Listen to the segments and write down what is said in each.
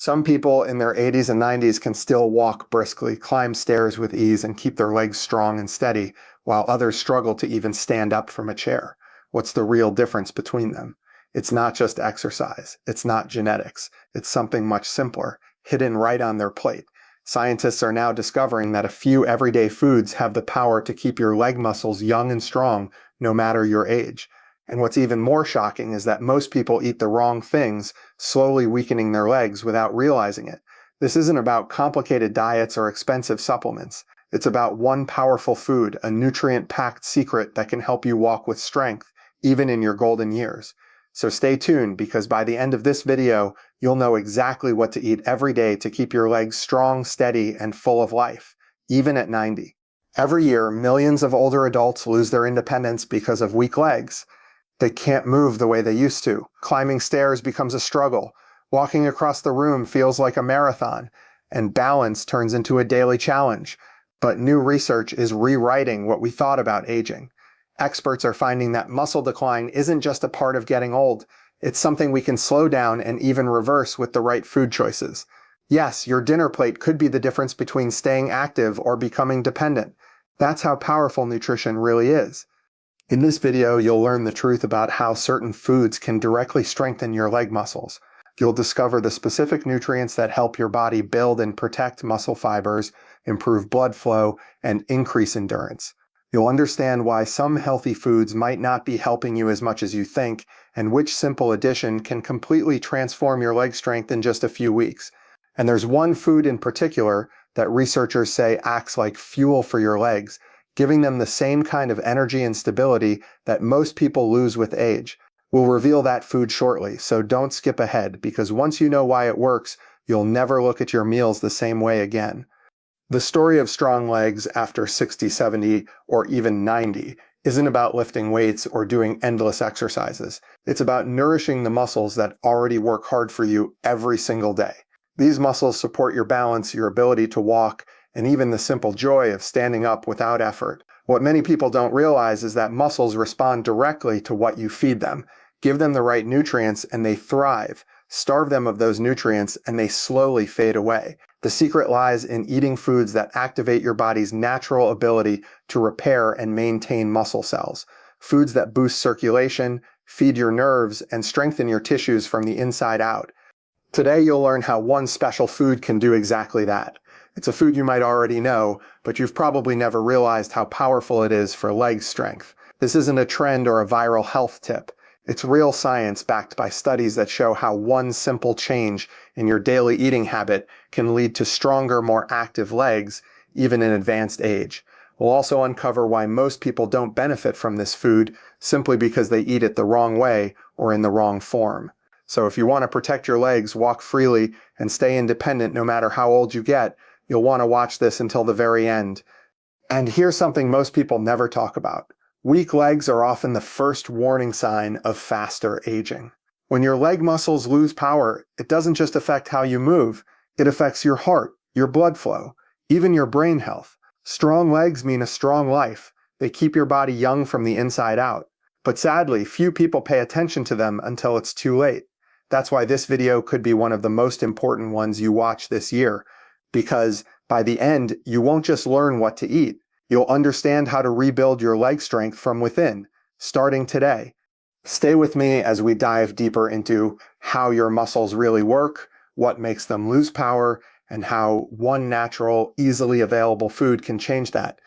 Some people in their 80s and 90s can still walk briskly, climb stairs with ease, and keep their legs strong and steady, while others struggle to even stand up from a chair. What's the real difference between them? It's not just exercise. It's not genetics. It's something much simpler, hidden right on their plate. Scientists are now discovering that a few everyday foods have the power to keep your leg muscles young and strong, no matter your age. And what's even more shocking is that most people eat the wrong things, slowly weakening their legs without realizing it. This isn't about complicated diets or expensive supplements. It's about one powerful food, a nutrient-packed secret that can help you walk with strength, even in your golden years. So stay tuned, because by the end of this video, you'll know exactly what to eat every day to keep your legs strong, steady, and full of life, even at 90. Every year, millions of older adults lose their independence because of weak legs. They can't move the way they used to. Climbing stairs becomes a struggle. Walking across the room feels like a marathon, and balance turns into a daily challenge. But new research is rewriting what we thought about aging. Experts are finding that muscle decline isn't just a part of getting old. It's something we can slow down and even reverse with the right food choices. Yes, your dinner plate could be the difference between staying active or becoming dependent. That's how powerful nutrition really is. In this video, you'll learn the truth about how certain foods can directly strengthen your leg muscles. You'll discover the specific nutrients that help your body build and protect muscle fibers, improve blood flow, and increase endurance. You'll understand why some healthy foods might not be helping you as much as you think, and which simple addition can completely transform your leg strength in just a few weeks. And there's one food in particular that researchers say acts like fuel for your legs, giving them the same kind of energy and stability that most people lose with age. We'll reveal that food shortly, so don't skip ahead, because once you know why it works, you'll never look at your meals the same way again. The story of strong legs after 60, 70, or even 90 isn't about lifting weights or doing endless exercises. It's about nourishing the muscles that already work hard for you every single day. These muscles support your balance, your ability to walk, and even the simple joy of standing up without effort. What many people don't realize is that muscles respond directly to what you feed them. Give them the right nutrients and they thrive. Starve them of those nutrients and they slowly fade away. The secret lies in eating foods that activate your body's natural ability to repair and maintain muscle cells. Foods that boost circulation, feed your nerves, and strengthen your tissues from the inside out. Today you'll learn how one special food can do exactly that. It's a food you might already know, but you've probably never realized how powerful it is for leg strength. This isn't a trend or a viral health tip. It's real science backed by studies that show how one simple change in your daily eating habit can lead to stronger, more active legs, even in advanced age. We'll also uncover why most people don't benefit from this food simply because they eat it the wrong way or in the wrong form. So if you want to protect your legs, walk freely, and stay independent no matter how old you get, you'll want to watch this until the very end. And here's something most people never talk about. Weak legs are often the first warning sign of faster aging. When your leg muscles lose power, it doesn't just affect how you move, it affects your heart, your blood flow, even your brain health. Strong legs mean a strong life. They keep your body young from the inside out. But sadly, few people pay attention to them until it's too late. That's why this video could be one of the most important ones you watch this year. Because by the end, you won't just learn what to eat. You'll understand how to rebuild your leg strength from within, starting today. Stay with me as we dive deeper into how your muscles really work, what makes them lose power, and how one natural, easily available food can change that.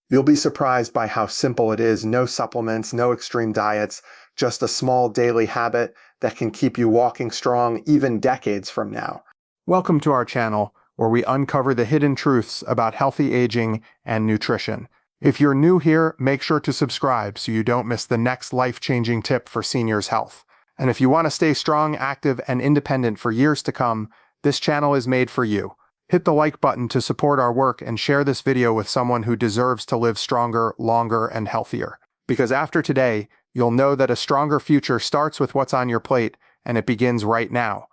You'll be surprised by how simple it is. No supplements, no extreme diets, just a small daily habit that can keep you walking strong even decades from now. Welcome to our channel, where we uncover the hidden truths about healthy aging and nutrition. If you're new here, make sure to subscribe so you don't miss the next life-changing tip for seniors' health. And if you want to stay strong, active, and independent for years to come, this channel is made for you. Hit the like button to support our work and share this video with someone who deserves to live stronger, longer, and healthier. Because after today, you'll know that a stronger future starts with what's on your plate, and it begins right now.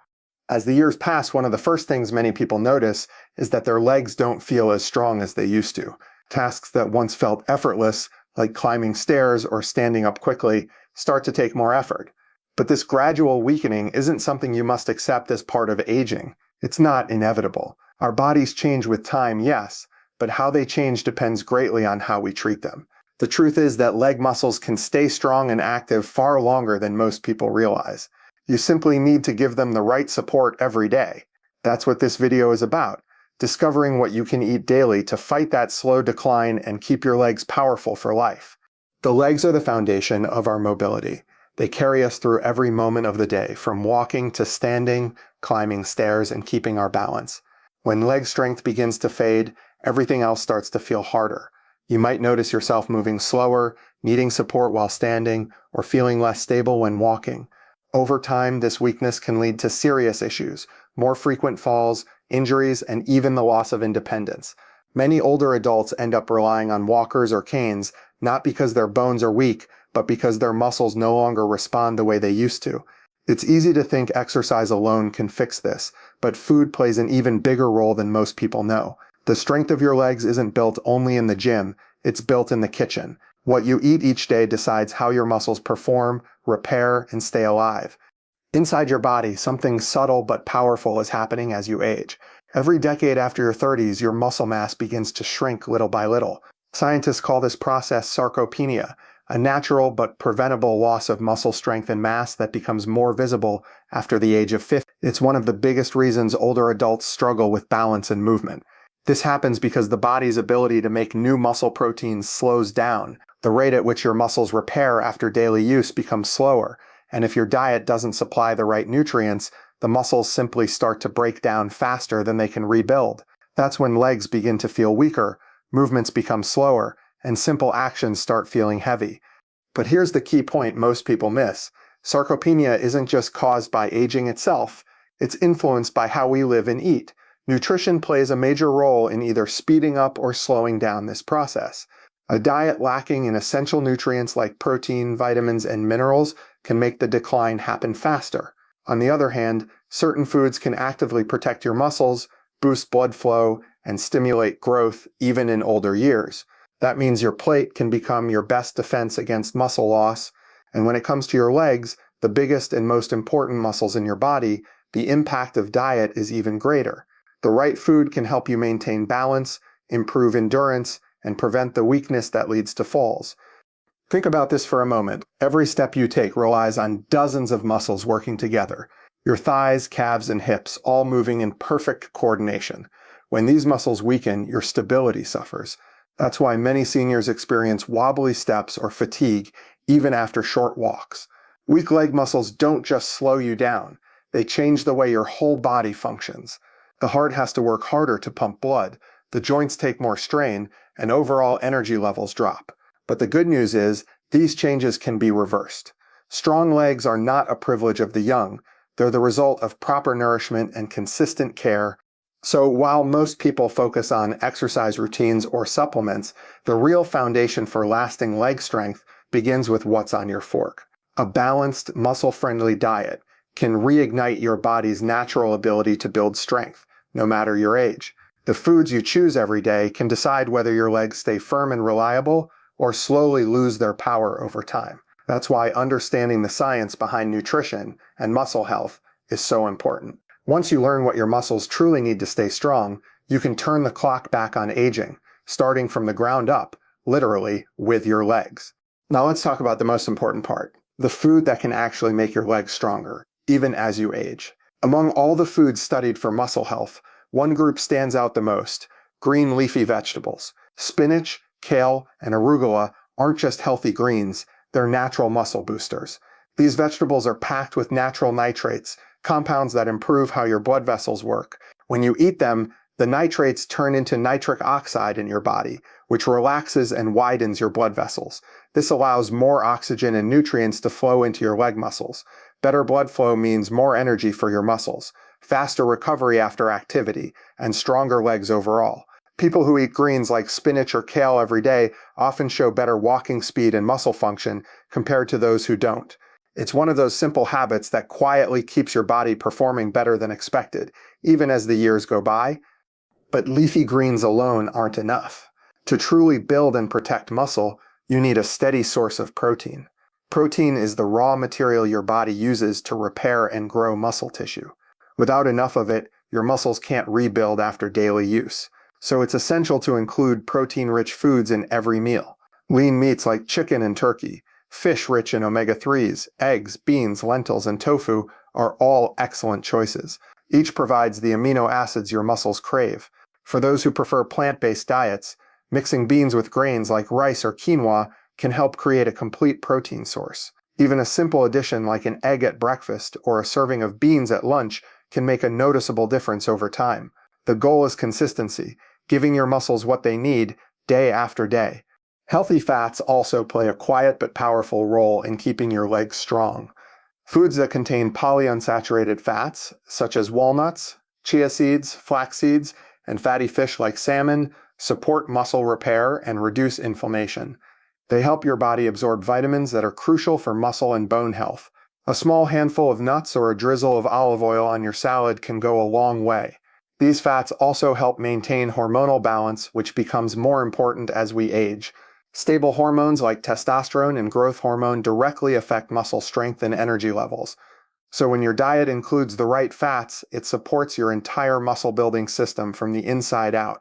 As the years pass, one of the first things many people notice is that their legs don't feel as strong as they used to. Tasks that once felt effortless, like climbing stairs or standing up quickly, start to take more effort. But this gradual weakening isn't something you must accept as part of aging. It's not inevitable. Our bodies change with time, yes, but how they change depends greatly on how we treat them. The truth is that leg muscles can stay strong and active far longer than most people realize. You simply need to give them the right support every day. That's what this video is about, discovering what you can eat daily to fight that slow decline and keep your legs powerful for life. The legs are the foundation of our mobility. They carry us through every moment of the day, from walking to standing, climbing stairs, and keeping our balance. When leg strength begins to fade, everything else starts to feel harder. You might notice yourself moving slower, needing support while standing, or feeling less stable when walking. Over time, this weakness can lead to serious issues, more frequent falls, injuries, and even the loss of independence. Many older adults end up relying on walkers or canes, not because their bones are weak, but because their muscles no longer respond the way they used to. It's easy to think exercise alone can fix this, but food plays an even bigger role than most people know. The strength of your legs isn't built only in the gym, it's built in the kitchen. What you eat each day decides how your muscles perform, repair, and stay alive. Inside your body, something subtle but powerful is happening as you age. Every decade after your 30s, your muscle mass begins to shrink little by little. Scientists call this process sarcopenia, a natural but preventable loss of muscle strength and mass that becomes more visible after the age of 50. It's one of the biggest reasons older adults struggle with balance and movement. This happens because the body's ability to make new muscle proteins slows down. The rate at which your muscles repair after daily use becomes slower, and if your diet doesn't supply the right nutrients, the muscles simply start to break down faster than they can rebuild. That's when legs begin to feel weaker, movements become slower, and simple actions start feeling heavy. But here's the key point most people miss. Sarcopenia isn't just caused by aging itself, it's influenced by how we live and eat. Nutrition plays a major role in either speeding up or slowing down this process. A diet lacking in essential nutrients like protein, vitamins, and minerals can make the decline happen faster. On the other hand, certain foods can actively protect your muscles, boost blood flow, and stimulate growth even in older years. That means your plate can become your best defense against muscle loss, and when it comes to your legs, the biggest and most important muscles in your body, the impact of diet is even greater. The right food can help you maintain balance, improve endurance, and prevent the weakness that leads to falls. Think about this for a moment. Every step you take relies on dozens of muscles working together. Your thighs, calves, and hips all moving in perfect coordination. When these muscles weaken, your stability suffers. That's why many seniors experience wobbly steps or fatigue even after short walks. Weak leg muscles don't just slow you down, they change the way your whole body functions. The heart has to work harder to pump blood, the joints take more strain, and overall energy levels drop. But the good news is, these changes can be reversed. Strong legs are not a privilege of the young, they're the result of proper nourishment and consistent care. So while most people focus on exercise routines or supplements, the real foundation for lasting leg strength begins with what's on your fork. A balanced, muscle-friendly diet can reignite your body's natural ability to build strength, no matter your age. The foods you choose every day can decide whether your legs stay firm and reliable or slowly lose their power over time. That's why understanding the science behind nutrition and muscle health is so important. Once you learn what your muscles truly need to stay strong, you can turn the clock back on aging, starting from the ground up, literally, with your legs. Now let's talk about the most important part, the food that can actually make your legs stronger, even as you age. Among all the foods studied for muscle health, one group stands out the most: green leafy vegetables. Spinach, kale, and arugula aren't just healthy greens, they're natural muscle boosters. These vegetables are packed with natural nitrates, compounds that improve how your blood vessels work. When you eat them, the nitrates turn into nitric oxide in your body, which relaxes and widens your blood vessels. This allows more oxygen and nutrients to flow into your leg muscles. Better blood flow means more energy for your muscles, faster recovery after activity, and stronger legs overall. People who eat greens like spinach or kale every day often show better walking speed and muscle function compared to those who don't. It's one of those simple habits that quietly keeps your body performing better than expected, even as the years go by. But leafy greens alone aren't enough. To truly build and protect muscle, you need a steady source of protein. Protein is the raw material your body uses to repair and grow muscle tissue. Without enough of it, your muscles can't rebuild after daily use. So it's essential to include protein-rich foods in every meal. Lean meats like chicken and turkey, fish rich in omega-3s, eggs, beans, lentils, and tofu are all excellent choices. Each provides the amino acids your muscles crave. For those who prefer plant-based diets, mixing beans with grains like rice or quinoa can help create a complete protein source. Even a simple addition like an egg at breakfast or a serving of beans at lunch can make a noticeable difference over time. The goal is consistency, giving your muscles what they need day after day. Healthy fats also play a quiet but powerful role in keeping your legs strong. Foods that contain polyunsaturated fats, such as walnuts, chia seeds, flax seeds, and fatty fish like salmon, support muscle repair and reduce inflammation. They help your body absorb vitamins that are crucial for muscle and bone health. A small handful of nuts or a drizzle of olive oil on your salad can go a long way. These fats also help maintain hormonal balance, which becomes more important as we age. Stable hormones like testosterone and growth hormone directly affect muscle strength and energy levels. So when your diet includes the right fats, it supports your entire muscle building system from the inside out.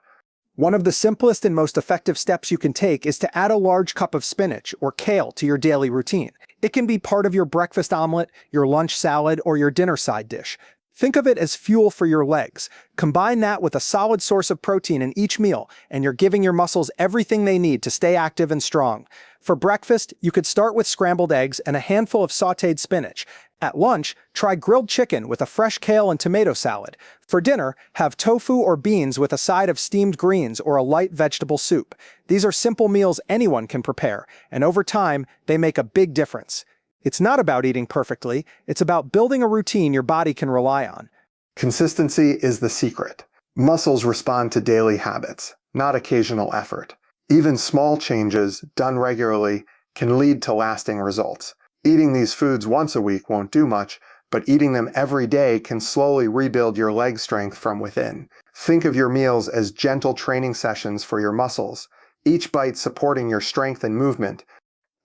One of the simplest and most effective steps you can take is to add a large cup of spinach or kale to your daily routine. It can be part of your breakfast omelet, your lunch salad, or your dinner side dish. Think of it as fuel for your legs. Combine that with a solid source of protein in each meal, and you're giving your muscles everything they need to stay active and strong. For breakfast, you could start with scrambled eggs and a handful of sautéed spinach. At lunch, try grilled chicken with a fresh kale and tomato salad. For dinner, have tofu or beans with a side of steamed greens or a light vegetable soup. These are simple meals anyone can prepare, and over time, they make a big difference. It's not about eating perfectly, it's about building a routine your body can rely on. Consistency is the secret. Muscles respond to daily habits, not occasional effort. Even small changes, done regularly, can lead to lasting results. Eating these foods once a week won't do much, but eating them every day can slowly rebuild your leg strength from within. Think of your meals as gentle training sessions for your muscles, each bite supporting your strength and movement.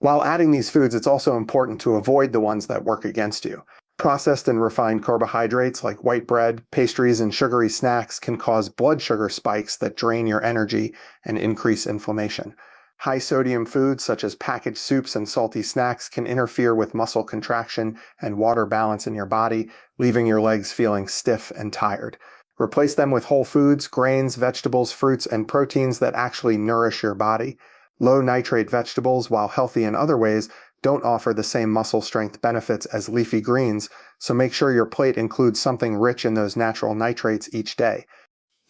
While adding these foods, it's also important to avoid the ones that work against you. Processed and refined carbohydrates like white bread, pastries, and sugary snacks can cause blood sugar spikes that drain your energy and increase inflammation. High-sodium foods such as packaged soups and salty snacks can interfere with muscle contraction and water balance in your body, leaving your legs feeling stiff and tired. Replace them with whole foods, grains, vegetables, fruits, and proteins that actually nourish your body. Low-nitrate vegetables, while healthy in other ways, don't offer the same muscle strength benefits as leafy greens, so make sure your plate includes something rich in those natural nitrates each day.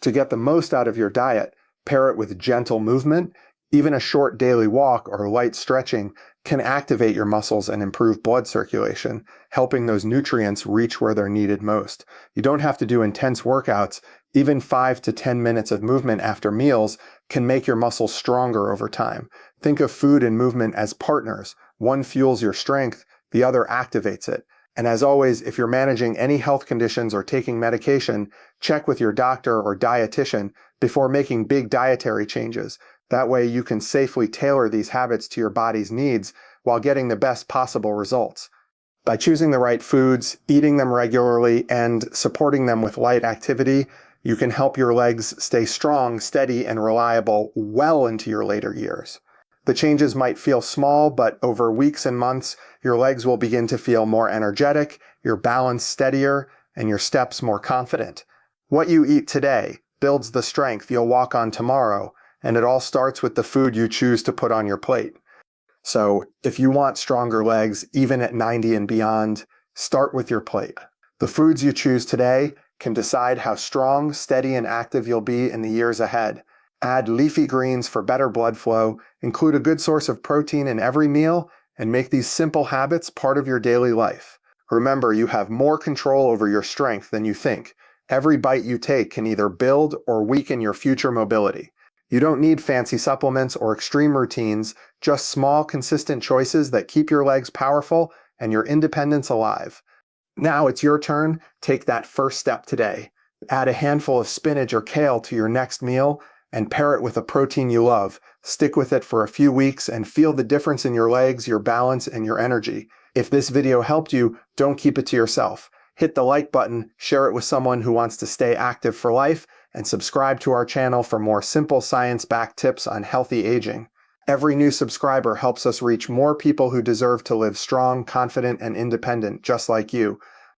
To get the most out of your diet, pair it with gentle movement. Even a short daily walk or light stretching can activate your muscles and improve blood circulation, helping those nutrients reach where they're needed most. You don't have to do intense workouts. Even 5 to 10 minutes of movement after meals can make your muscles stronger over time. Think of food and movement as partners. One fuels your strength, the other activates it. And as always, if you're managing any health conditions or taking medication, check with your doctor or dietitian before making big dietary changes. That way you can safely tailor these habits to your body's needs while getting the best possible results. By choosing the right foods, eating them regularly, and supporting them with light activity, you can help your legs stay strong, steady, and reliable well into your later years. The changes might feel small, but over weeks and months, your legs will begin to feel more energetic, your balance steadier, and your steps more confident. What you eat today builds the strength you'll walk on tomorrow, and it all starts with the food you choose to put on your plate. So, if you want stronger legs, even at 90 and beyond, start with your plate. The foods you choose today can decide how strong, steady, and active you'll be in the years ahead. Add leafy greens for better blood flow, include a good source of protein in every meal, and make these simple habits part of your daily life. Remember, you have more control over your strength than you think. Every bite you take can either build or weaken your future mobility. You don't need fancy supplements or extreme routines, just small, consistent choices that keep your legs powerful and your independence alive. Now it's your turn. Take that first step today. Add a handful of spinach or kale to your next meal and pair it with a protein you love. Stick with it for a few weeks and feel the difference in your legs, your balance, and your energy. If this video helped you, don't keep it to yourself. Hit the like button, share it with someone who wants to stay active for life, and subscribe to our channel for more simple science-backed tips on healthy aging. Every new subscriber helps us reach more people who deserve to live strong, confident, and independent just like you.